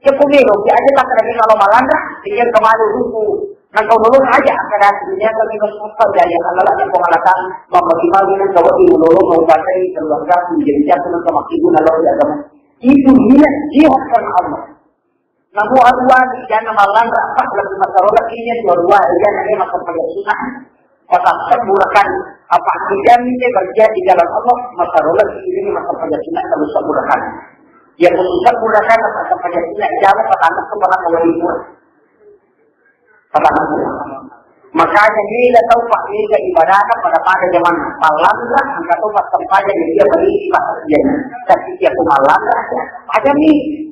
ya pemilu dia aja tak lagi kalau malandra dia kemalu ruku nang kau dulu aja karena dunia lagi bersumpah jaya kalau ada pengalatan maksimal dengan kau di ulur mau pakai keluarga menjadi jangan sama ibu kalau agama itu jihad karena Allah. Namun arwah jangan malang rapat lebih masalah ini arwah jangan ini makan pada sunnah kata sempurnakan apa tidak ini kerja di dalam Allah masalah ini makan pada sunnah kalau sempurnakan yang sempurnakan makan pada sunnah jangan pertama kemana kalau ibu pertama makanya bila tahu pak ini ibadahkan pada zaman malam lah angkat tahu pas tempat yang dia beri pas kerjanya tapi dia malam ada nih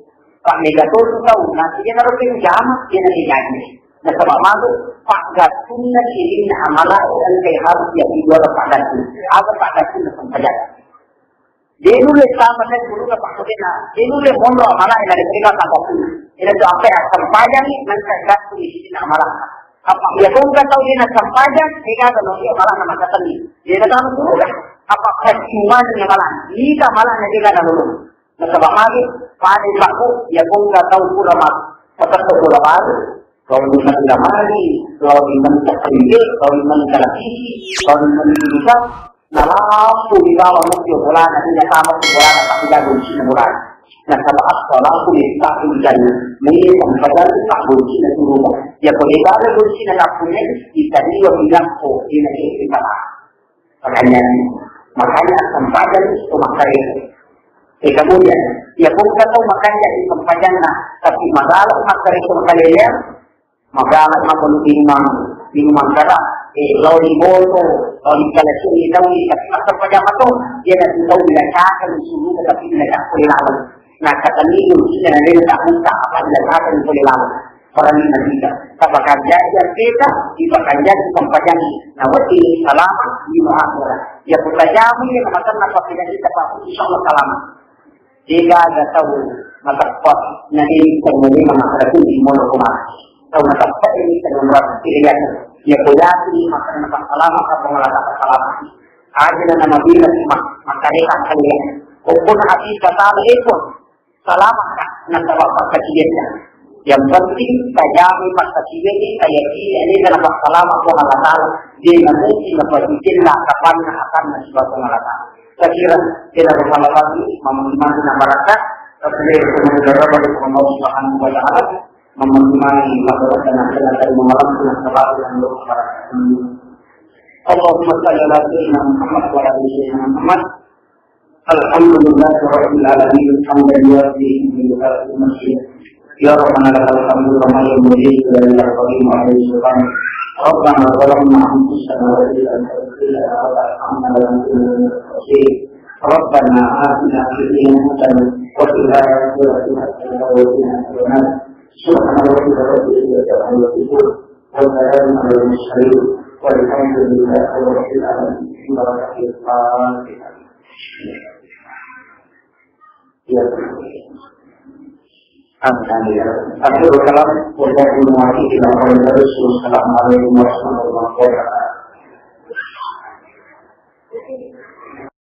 Pak Megaton tu tahu, nanti dia naruh pinjam, dia nanti janji. Nah sebab malu, Pak Gatun nak kirim amalah dan kehal dia dijual Pak Gatun. Apa Pak Gatun nak saja. Dia nulis sama saya dulu ke Pak Sudina. Dia nulis mondo amalah yang ada mereka tak tahu. Dia tu apa yang sampaikan ni nanti Gatun di sini amalah. Apa dia pun tak tahu dia nak sampaikan, dia kata dia amalah nama kata ni. Dia kata dulu dah. Apa cuma ni amalah? Ni tak amalah nanti kata dulu. Nasabang lagi, pada baku, ya kung tahu ulama, tetap ulama, kalau iman tidak mari, kalau iman tidak sendiri, kalau iman tidak lagi, kalau iman bisa, nalapu di bawah mesti bulan, nanti sama bulan, tapi jago di bulan. Nah, kalau as-salatu miftahul jannah, ini sampadan tak kunci na surga. Ya kalau ibadah kunci na lakunya, kita dia bilang oh ini kita. Makanya sampadan itu makanya. Kemudian, ya kung tahu makanya di sampadan na, tapi magalang makanya itu makanya, magalang minuman darah, lauli boto, lauli kalasyon itaw, at sampadan ito, yan ang itaw nilakakan ng sulo, tapi nilakakan nah kata niyo kita na rin takunta apa nilakakan ng kulilawan. Parang nakita. Kapag kajayaan kita, ipakajayaan sa pampajang na wati salamat, hindi mo akura. Ya po tayamu yung namatang napapinagita pa kung isang salamat. Jika agataw matakpat na hindi sa muli mga karatun, hindi mo na kumakas. Taw matakpat ini sa numrat pilihan. Ya po dati makarang napasalamat at pangalata sa salamat. Adi na namabilang makarikang kaliyan. Kung po nakati kasama ito, salamat ka na sa pagkakasiyan niya. Yang penting kajami pagkakasiyan niya, kaya ini dalam salamat ko ngalatala, di namuti na pagkitin na kapan na akan na siya ko ngalatala. Kira kita bersama lagi memenuhi masyarakat, terpilih untuk menjaga bagi Allah Subhanahu wa Ta'ala, memenuhi masyarakat dan dari mengalam dengan sebab yang masyarakat. Allahumma salli ala sayyidina Muhammad wa ala ali sayyidina Muhammad. Alhamdulillah rabbil alamin hamdan yuwaffiqu bi al-masjid. Ya Rabbana lakal hamdu kama yanbaghi li jalali wa azimi ربنا ظلمنا أنفسنا وإن لم تغفر لنا وترحمنا لنكونن من الخاسرين ربنا آتنا في الدنيا حسنة وفي الآخرة حسنة وقنا عذاب النار سبحان ربك رب العزة عما يصفون وسلام على المرسلين والحمد لله رب العالمين بركة الفاتحة. Akhirul kalam wallahi muwaffiq ila aqwamir rasul. Assalamualaikum warahmatullahi wabarakatuh.